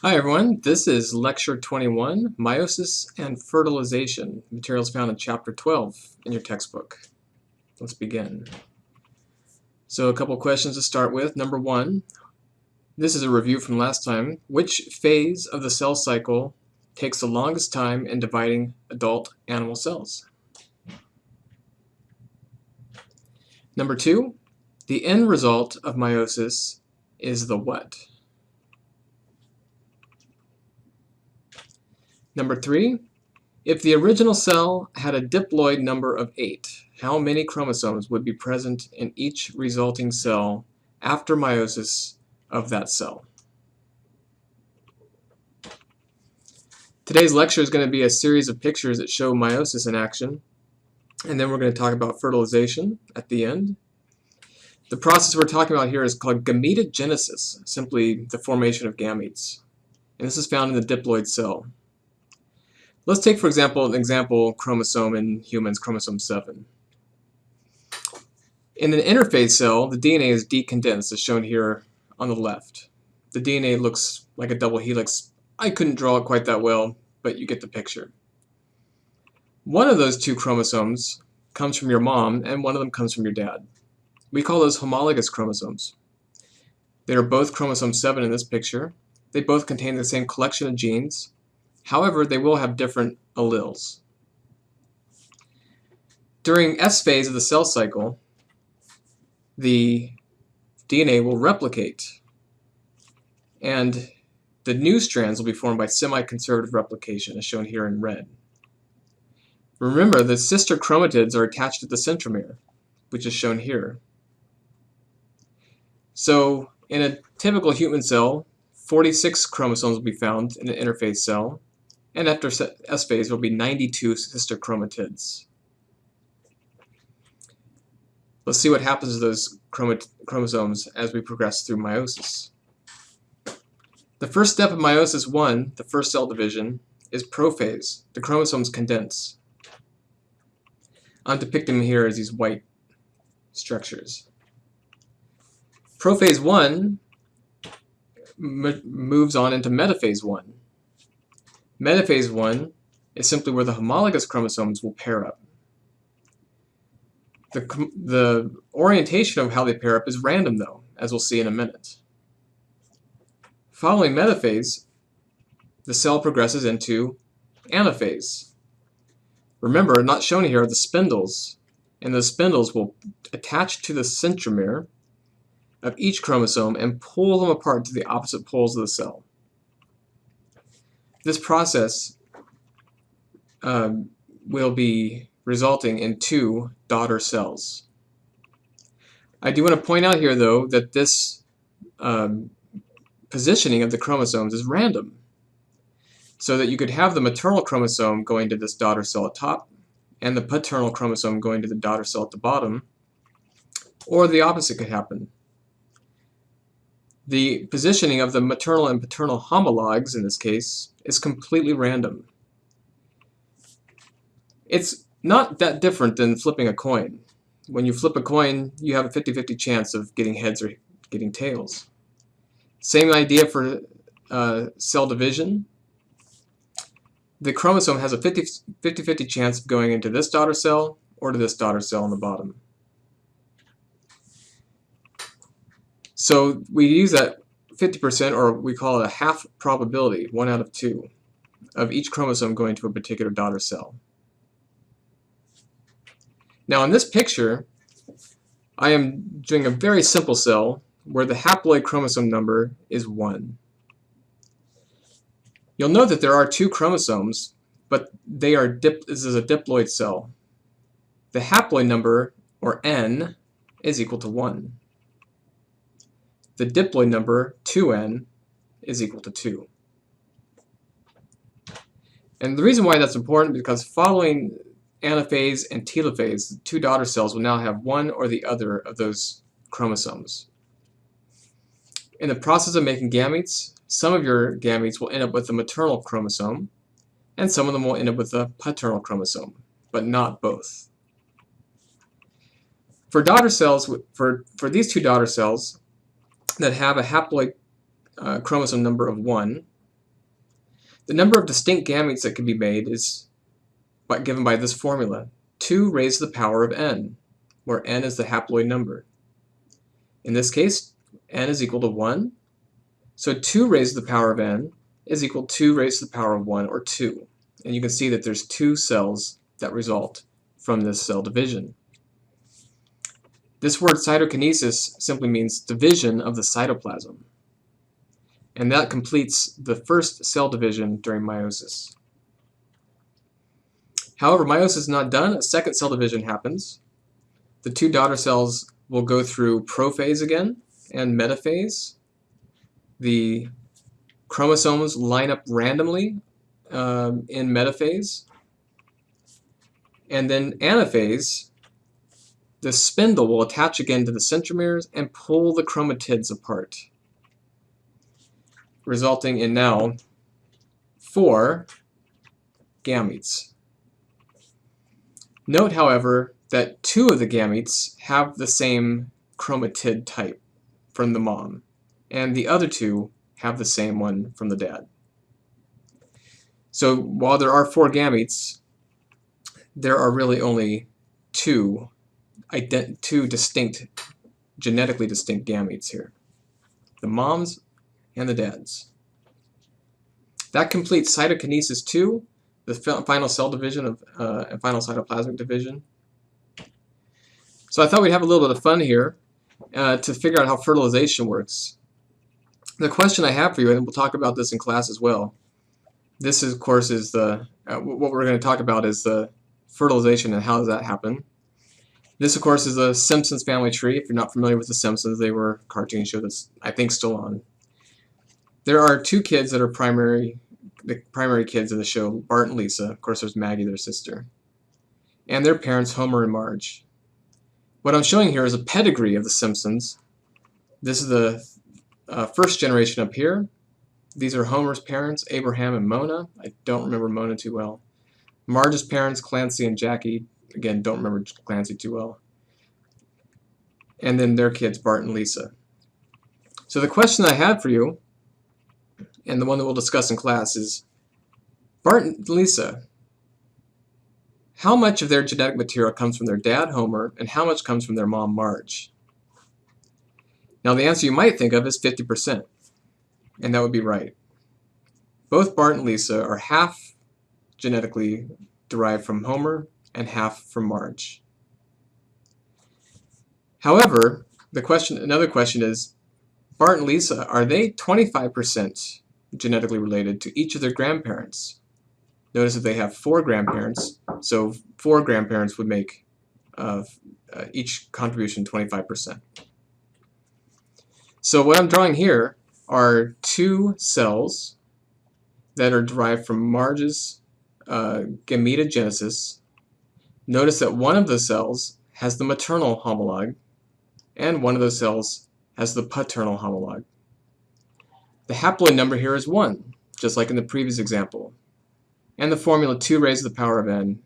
Hi everyone, this is Lecture 21, Meiosis and Fertilization, materials found in Chapter 12 in your textbook. Let's begin. So a couple questions to start with. Number one, this is a review from last time. Which phase of the cell cycle takes the longest time in dividing adult animal cells? Number two, the end result of meiosis is the what? Number three, if the original cell had a diploid number of 8, how many chromosomes would be present in each resulting cell after meiosis of that cell? Today's lecture is going to be a series of pictures that show meiosis in action, and then we're going to talk about fertilization at the end. The process we're talking about here is called gametogenesis, simply the formation of gametes, and this is found in the diploid cell. Let's take, for example, an example chromosome in humans, chromosome 7. In an interphase cell, the DNA is decondensed, as shown here on the left. The DNA looks like a double helix. I couldn't draw it quite that well, but you get the picture. One of those two chromosomes comes from your mom, and one of them comes from your dad. We call those homologous chromosomes. They are both chromosome 7 in this picture. They both contain the same collection of genes. However, they will have different alleles. During S phase of the cell cycle, the DNA will replicate, and the new strands will be formed by semi-conservative replication, as shown here in red. Remember, the sister chromatids are attached to the centromere, which is shown here. So, in a typical human cell, 46 chromosomes will be found in an interphase cell, and after S phase, there will be 92 sister chromatids. Let's see what happens to those chromosomes as we progress through meiosis. The first step of meiosis 1, the first cell division, is prophase. The chromosomes condense. I'm depicting them here as these white structures. Prophase 1 moves on into metaphase 1. Metaphase 1 is simply where the homologous chromosomes will pair up. The orientation of how they pair up is random, though, as we'll see in a minute. Following metaphase, the cell progresses into anaphase. Remember, not shown here are the spindles, and the spindles will attach to the centromere of each chromosome and pull them apart to the opposite poles of the cell. This process will be resulting in 2 daughter cells. I do want to point out here, though, that this positioning of the chromosomes is random, so that you could have the maternal chromosome going to this daughter cell at top and the paternal chromosome going to the daughter cell at the bottom, or the opposite could happen. The positioning of the maternal and paternal homologs, in this case, is completely random. It's not that different than flipping a coin. When you flip a coin, you have a 50-50 chance of getting heads or getting tails. Same idea for cell division. The chromosome has a 50-50 chance of going into this daughter cell or to this daughter cell on the bottom. So we use that 50%, or we call it a half probability, 1 out of 2, of each chromosome going to a particular daughter cell. Now in this picture, I am doing a very simple cell where the haploid chromosome number is 1. You'll note that there are 2 chromosomes, but this is a diploid cell. The haploid number, or N, is equal to 1. The diploid number, 2N, is equal to 2. And the reason why that's important is because following anaphase and telophase, the 2 daughter cells will now have one or the other of those chromosomes. In the process of making gametes, some of your gametes will end up with the maternal chromosome, and some of them will end up with the paternal chromosome, but not both. For daughter cells, for these 2 daughter cells that have a haploid chromosome number of 1, The number of distinct gametes that can be made is given by this formula, 2 raised to the power of n, where n is the haploid number. In this case, n is equal to 1, so 2 raised to the power of n is equal to 2 raised to the power of 1, or 2. And you can see that there's 2 cells that result from this cell division. This word cytokinesis simply means division of the cytoplasm. And that completes the first cell division during meiosis. However, meiosis is not done. A second cell division happens. The 2 daughter cells will go through prophase again and metaphase. The chromosomes line up randomly in metaphase. And then anaphase, the spindle will attach again to the centromeres and pull the chromatids apart, resulting in now 4 gametes. Note, however, that 2 of the gametes have the same chromatid type from the mom, and the other 2 have the same one from the dad. So while there are 4 gametes, there are really only 2 distinct, genetically distinct gametes here. The moms and the dads. That completes cytokinesis 2, the final cell division and final cytoplasmic division. So I thought we'd have a little bit of fun here to figure out how fertilization works. The question I have for you, and we'll talk about this in class as well, this is, of course, is the what we're going to talk about is the fertilization and how does that happen. This, of course, is a Simpsons family tree. If you're not familiar with the Simpsons, they were a cartoon show that's, I think, still on. There are 2 kids that are the primary kids of the show, Bart and Lisa. Of course, there's Maggie, their sister. And their parents, Homer and Marge. What I'm showing here is a pedigree of the Simpsons. This is the first generation up here. These are Homer's parents, Abraham and Mona. I don't remember Mona too well. Marge's parents, Clancy and Jackie. Again, don't remember Clancy too well. And then their kids, Bart and Lisa. So the question I had for you, and the one that we'll discuss in class, is Bart and Lisa, how much of their genetic material comes from their dad, Homer, and how much comes from their mom, Marge? Now the answer you might think of is 50%, and that would be right. Both Bart and Lisa are half genetically derived from Homer and half from Marge. However, another question is, Bart and Lisa, are they 25% genetically related to each of their grandparents? Notice that they have 4 grandparents, so 4 grandparents would make each contribution 25%. So what I'm drawing here are 2 cells that are derived from Marge's gametogenesis. Notice that one of the cells has the maternal homologue, and one of those cells has the paternal homologue. The haploid number here is 1, just like in the previous example. And the formula 2 raised to the power of n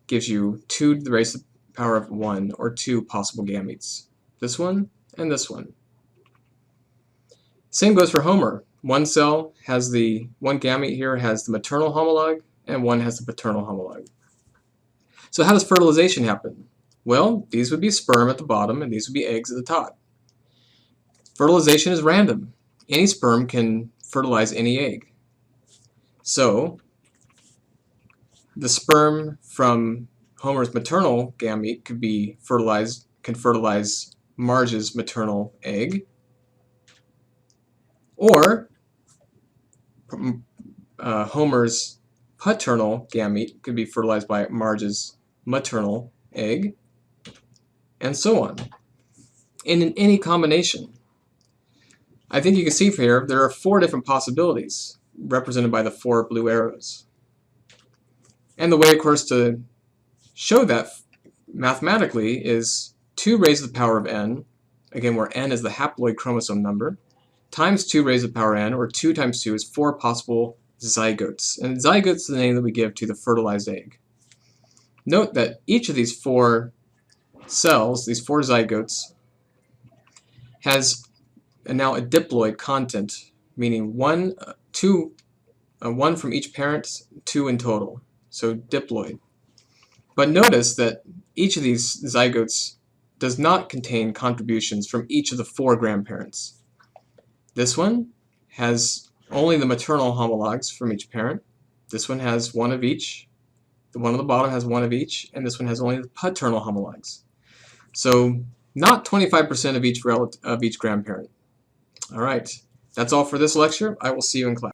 gives you 2 to the raised to the power of 1, or 2 possible gametes. This one and this one. Same goes for Homer. One gamete here has the maternal homologue, and one has the paternal homologue. So how does fertilization happen? Well, these would be sperm at the bottom, and these would be eggs at the top. Fertilization is random. Any sperm can fertilize any egg. So the sperm from Homer's maternal gamete can fertilize Marge's maternal egg, or Homer's paternal gamete could be fertilized by Marge's maternal egg, and so on, in any combination. I think you can see from here there are 4 different possibilities represented by the 4 blue arrows. And the way, of course, to show that mathematically is 2 raised to the power of n, again where n is the haploid chromosome number, times 2 raised to the power n, or 2 times 2 is 4 possible zygotes. And zygotes is the name that we give to the fertilized egg. Note that each of these 4 cells, these 4 zygotes, has now a diploid content, meaning 2 one from each parent, 2 in total, so diploid. But notice that each of these zygotes does not contain contributions from each of the 4 grandparents. This one has only the maternal homologs from each parent. This one has 1 of each. The one on the bottom has 1 of each, and this one has only the paternal homologs. So not 25% of each grandparent. All right, that's all for this lecture. I will see you in class.